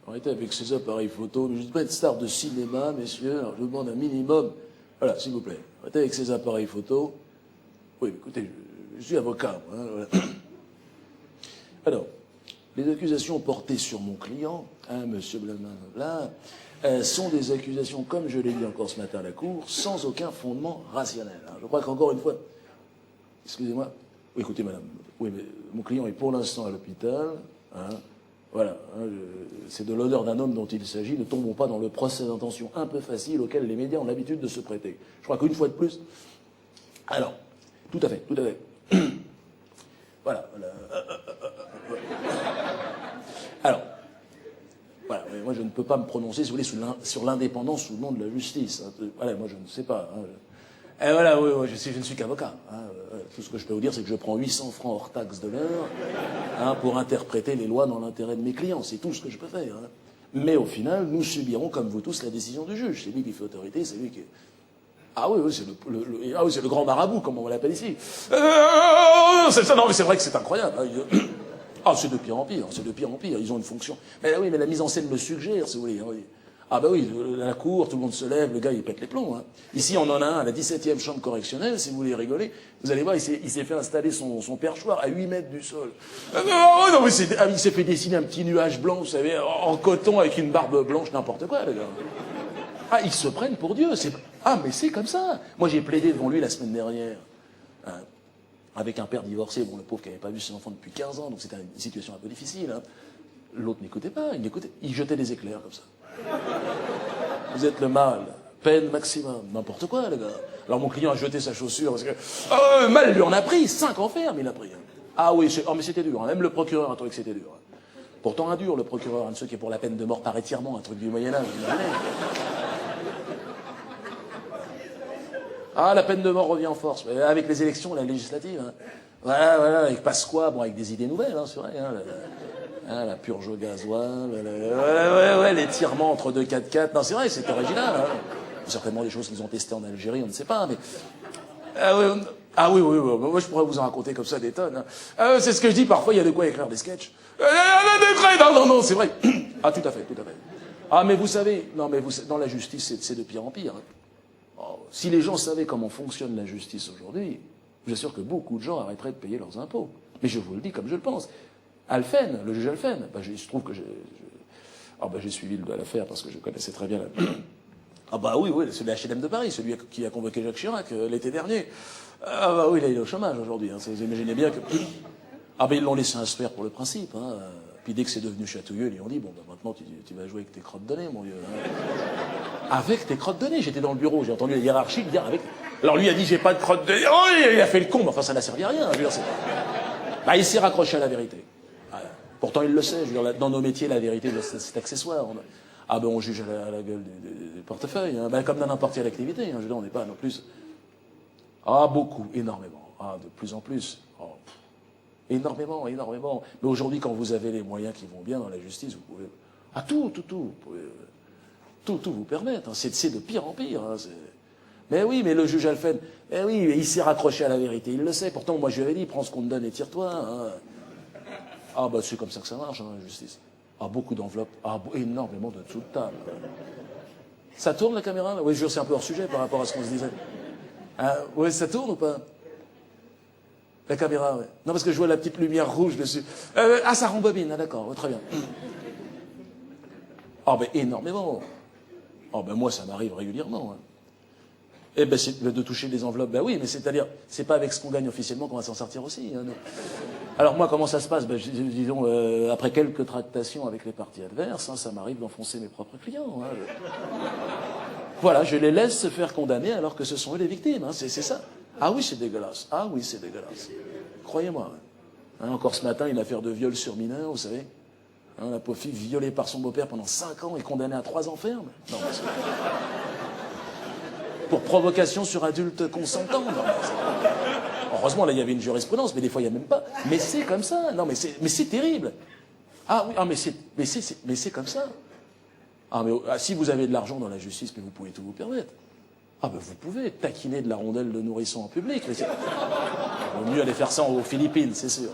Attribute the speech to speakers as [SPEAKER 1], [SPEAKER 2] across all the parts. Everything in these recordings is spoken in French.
[SPEAKER 1] Arrêtez avec ces appareils photo. Je ne suis pas une star de cinéma, messieurs. Alors, je vous demande un minimum. Voilà, s'il vous plaît. Arrêtez avec ces appareils photo. Oui, mais écoutez, je suis avocat, moi, hein, voilà. Alors, les accusations portées sur mon client, hein, monsieur Blablabla, sont des accusations, comme je l'ai dit encore ce matin à la Cour, sans aucun fondement rationnel. Hein. Je crois qu'encore une fois... Excusez-moi. Oui, écoutez, madame. Oui, mais mon client est pour l'instant à l'hôpital. Hein. Voilà. Hein, c'est de l'honneur d'un homme dont il s'agit. Ne tombons pas dans le procès d'intention un peu facile auquel les médias ont l'habitude de se prêter. Je crois qu'une fois de plus... Alors, tout à fait, tout à fait. Voilà. Alors, voilà, mais moi je ne peux pas me prononcer, si vous voulez, sur l'indépendance ou non de la justice. Hein. Voilà, moi je ne sais pas. Hein. Et voilà, oui, je ne suis qu'avocat. Hein. Tout ce que je peux vous dire, c'est que je prends 800 francs hors taxe de l'heure hein, pour interpréter les lois dans l'intérêt de mes clients. C'est tout ce que je peux faire. Hein. Mais au final, nous subirons, comme vous tous, la décision du juge. C'est lui qui fait autorité, c'est lui qui... Ah oui, c'est le grand marabout, comme on l'appelle ici. Non, mais c'est vrai que c'est incroyable. Hein. Ah, c'est de pire en pire, c'est de pire en pire. Ils ont une fonction. Mais oui, mais la mise en scène le suggère, si vous voulez. Ah bah oui, la cour, tout le monde se lève, le gars il pète les plombs. Hein. Ici, on en a un à la 17e chambre correctionnelle, si vous voulez rigoler. Vous allez voir, il s'est fait installer son perchoir à 8 mètres du sol. Non, mais il s'est fait dessiner un petit nuage blanc, vous savez, en coton avec une barbe blanche, n'importe quoi, les gars. Ah, ils se prennent pour Dieu. Ah, mais c'est comme ça. Moi, j'ai plaidé devant lui la semaine dernière. Hein, avec un père divorcé, bon, le pauvre qui n'avait pas vu ses enfants depuis 15 ans, donc c'était une situation un peu difficile. Hein. L'autre n'écoutait pas, il jetait des éclairs comme ça. Vous êtes le mal, peine maximum, n'importe quoi, les gars. Alors mon client a jeté sa chaussure parce que... mal lui en a pris, 5 ans ferme il a pris. Ah oui, mais c'était dur, hein. Même le procureur a trouvé que c'était dur. Hein. Pourtant un dur, le procureur, un de ceux qui est pour la peine de mort par étirement, un truc du Moyen-Âge. Ah, la peine de mort revient en force. Avec les élections, la législative. Hein. Voilà, avec Pasqua, bon, avec des idées nouvelles, hein, c'est vrai. Hein, la purge au gasoil, l'étirement entre deux 4x4. Non, c'est vrai, c'est original. Hein. Certainement des choses qu'ils ont testées en Algérie, on ne sait pas, mais... oui. Moi, je pourrais vous en raconter comme ça des tonnes. Hein. C'est ce que je dis, parfois, il y a de quoi écrire des sketchs. Non, c'est vrai. Ah, tout à fait. Ah, mais vous savez, dans la justice, c'est de pire en pire. Hein. Oh, si les gens savaient comment fonctionne la justice aujourd'hui, je vous assure que beaucoup de gens arrêteraient de payer leurs impôts. Mais je vous le dis comme je le pense. Alphen, le juge Alphen, il se trouve que j'ai suivi l'affaire parce que je connaissais très bien la... Ah bah oui, c'est le HLM de Paris, celui qui a convoqué Jacques Chirac l'été dernier. Ah bah oui, là il est au chômage aujourd'hui. Hein. Vous imaginez bien que... Ah bah ils l'ont laissé instruire pour le principe. Hein. Puis dès que c'est devenu chatouilleux, ils lui ont dit, bon bah maintenant tu vas jouer avec tes crottes de nez, mon vieux. Hein. Avec tes crottes de nez, j'étais dans le bureau, j'ai entendu la hiérarchie dire avec... Alors lui a dit, j'ai pas de crottes de nez. Oh, il a fait le con, mais enfin ça n'a servi à rien. Je veux dire, bah, il s'est raccroché à la vérité. Pourtant, il le sait. Je veux dire, dans nos métiers, la vérité, c'est accessoire. Ah ben, on juge à la gueule du portefeuille, hein. Ben, comme dans n'importe quelle activité. Hein. Je veux dire, on n'est pas non plus... Ah, beaucoup, énormément. Ah, de plus en plus. Oh, énormément. Mais aujourd'hui, quand vous avez les moyens qui vont bien dans la justice, vous pouvez... Ah, tout. Vous pouvez... Tout vous permettre. Hein. C'est de pire en pire. Hein. Mais oui, mais le juge Alphen, oui, il s'est raccroché à la vérité. Il le sait. Pourtant, moi, je lui avais dit, prends ce qu'on te donne et tire-toi. Hein. Ah bah c'est comme ça que ça marche, hein, la justice. Ah, beaucoup d'enveloppes, énormément de dessous de table. Ça tourne la caméra là? Oui, je jure, c'est un peu hors sujet par rapport à ce qu'on se disait. Oui, ça tourne ou pas? La caméra, ouais. Non, parce que je vois la petite lumière rouge dessus. Ça rembobine, d'accord, très bien. Ah ben énormément. Ah ben moi, ça m'arrive régulièrement. Hein. Eh ben c'est de toucher des enveloppes, ben oui, mais c'est-à-dire, c'est pas avec ce qu'on gagne officiellement qu'on va s'en sortir aussi. Hein, alors moi, comment ça se passe? Ben, disons, après quelques tractations avec les parties adverses, hein, ça m'arrive d'enfoncer mes propres clients. Hein, Voilà, je les laisse se faire condamner alors que ce sont eux les victimes. Hein, c'est ça. Ah oui, c'est dégueulasse. Ah oui, c'est dégueulasse. Croyez-moi. Hein, encore ce matin, une affaire de viol sur mineur, vous savez. Hein, la pauvre fille violée par son beau-père pendant 5 ans et condamnée à 3 ans ferme. Non, pour provocation sur adulte consentant. Heureusement, là, il y avait une jurisprudence, mais des fois, il n'y a même pas. Mais c'est comme ça. Non, mais c'est terrible. Ah oui, mais c'est comme ça. Ah, mais si vous avez de l'argent dans la justice, mais vous pouvez tout vous permettre. Ah, ben vous pouvez taquiner de la rondelle de nourrisson en public. Il vaut mieux aller faire ça aux Philippines, c'est sûr.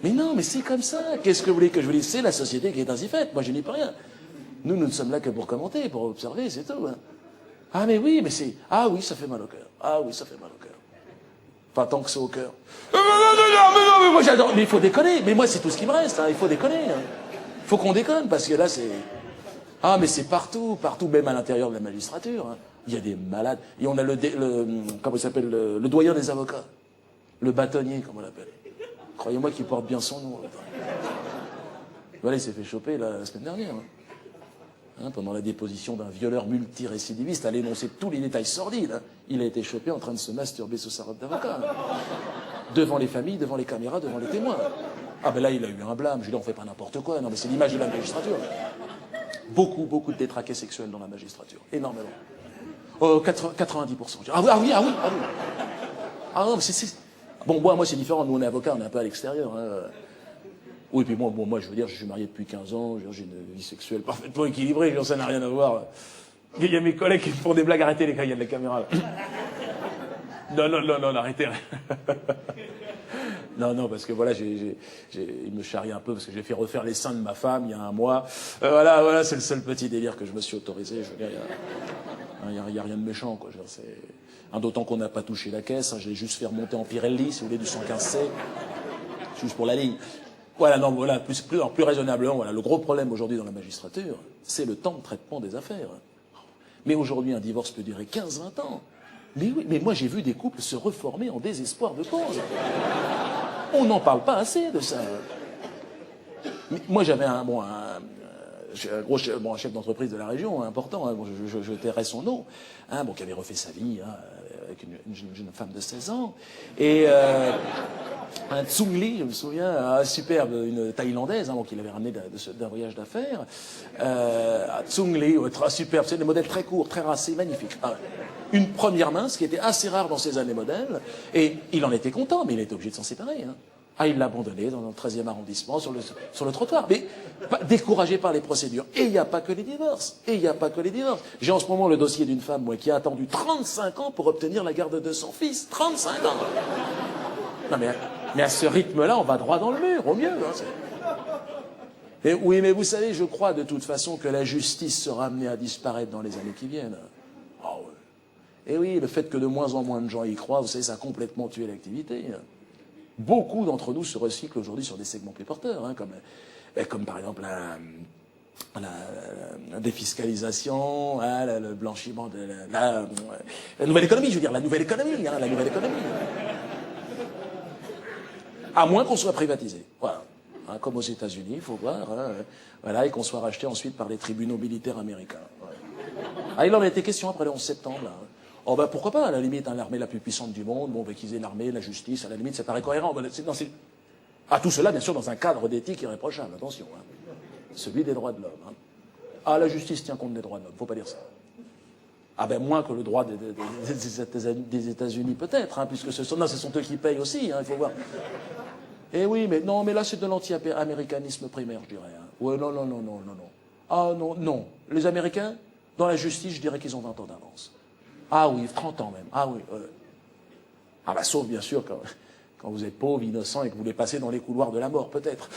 [SPEAKER 1] Mais non, mais c'est comme ça. Qu'est-ce que vous voulez que je vous dise? C'est la société qui est ainsi faite. Moi, je n'y peux rien. Nous ne sommes là que pour commenter, pour observer, c'est tout. Hein. Ah, mais oui, mais c'est... Ah oui, ça fait mal au cœur. Ah oui, ça fait mal au cœur. Enfin, tant que c'est au cœur. Mais moi, j'adore. Mais il faut déconner. Mais moi, c'est tout ce qui me reste. Hein. Il faut déconner. Hein. Il faut qu'on déconne, parce que là, c'est... Ah, mais c'est partout, partout, même à l'intérieur de la magistrature. Hein. Il y a des malades. Et on a comment il s'appelle, le doyen des avocats. Le bâtonnier, comme on l'appelle. Croyez-moi qu'il porte bien son nom. Voilà, il s'est fait choper la semaine dernière. Hein, pendant la déposition d'un violeur multirécidiviste, à l'énoncer tous les détails sordides. Hein. Il a été chopé en train de se masturber sous sa robe d'avocat. Hein. Devant les familles, devant les caméras, devant les témoins. Ah ben là, il a eu un blâme. Je lui dis, on fait pas n'importe quoi. Non, mais c'est l'image de la magistrature. Beaucoup, beaucoup de détraqués sexuels dans la magistrature. Énormément. 90%. Ah oui, ah oui, ah oui. Ah, oui. Ah non, mais c'est... Bon, moi, c'est différent. Nous, on est avocats, on est un peu à l'extérieur. Hein. Oui, puis moi, je veux dire, je suis marié depuis 15 ans, j'ai une vie sexuelle parfaitement équilibrée, ça n'a rien à voir. Il y a mes collègues qui me font des blagues, arrêtez les gars, il y a de la caméra. Là. Non, arrêtez. Non, parce que voilà, il me charrie un peu, parce que j'ai fait refaire les seins de ma femme il y a un mois. Voilà, c'est le seul petit délire que je me suis autorisé. Je veux dire, il y a rien de méchant, quoi. D'autant qu'on n'a pas touché la caisse, hein, je l'ai juste fait remonter en Pirelli, si vous voulez, du 115C, juste pour la ligne. Voilà, non, voilà, plus raisonnablement, voilà, le gros problème aujourd'hui dans la magistrature, c'est le temps de traitement des affaires. Mais aujourd'hui, un divorce peut durer 15-20 ans. Mais oui, mais moi j'ai vu des couples se reformer en désespoir de cause. On n'en parle pas assez de ça. Mais moi j'avais un chef d'entreprise de la région, important, hein, je tairai son nom, hein, qui avait refait sa vie hein, avec une jeune femme de 16 ans. Et un Tsung Lee, je me souviens, superbe, une Thaïlandaise, hein, qu'il avait ramené d'un voyage d'affaires. Tsung Lee, superbe, c'est des modèles très courts, très racés, magnifiques. Une première main, ce qui était assez rare dans ces années modèles. Et il en était content, mais il était obligé de s'en séparer. Hein. Ah, il l'a abandonné dans le 13e arrondissement, sur le trottoir. Mais découragé par les procédures. Et il n'y a pas que les divorces. J'ai en ce moment le dossier d'une femme, moi, qui a attendu 35 ans pour obtenir la garde de son fils. 35 ans. Non, mais à ce rythme-là, on va droit dans le mur, au mieux. Hein, et oui, mais vous savez, je crois de toute façon que la justice sera amenée à disparaître dans les années qui viennent. Ah ouais. Et oui, le fait que de moins en moins de gens y croient, vous savez, ça a complètement tué l'activité. Beaucoup d'entre nous se recyclent aujourd'hui sur des segments plus porteurs, hein, comme par exemple la défiscalisation, hein, le blanchiment de la nouvelle économie, je veux dire, la nouvelle économie. À moins qu'on soit privatisé. Voilà. Hein, comme aux États-Unis, il faut voir. Hein, voilà, et qu'on soit racheté ensuite par les tribunaux militaires américains. Ouais. Ah, il en a été question après le 11 septembre. Là. Oh, ben pourquoi pas, à la limite, hein, l'armée la plus puissante du monde, qu'ils aient l'armée, la justice, à la limite, ça paraît cohérent. Tout cela, bien sûr, dans un cadre d'éthique irréprochable, attention. Hein. Celui des droits de l'homme. Hein. Ah, la justice tient compte des droits de l'homme, faut pas dire ça. Ah ben moins que le droit des États-Unis peut-être, hein, puisque ce sont eux qui payent aussi, hein, il faut voir. Eh oui, mais là c'est de l'anti-américanisme primaire, je dirais. Hein. Ouais, non. Ah non. Les Américains, dans la justice, je dirais qu'ils ont 20 ans d'avance. Ah oui, 30 ans même. Ah oui. Ah bah sauf bien sûr quand vous êtes pauvre, innocent et que vous voulez passer dans les couloirs de la mort, peut-être.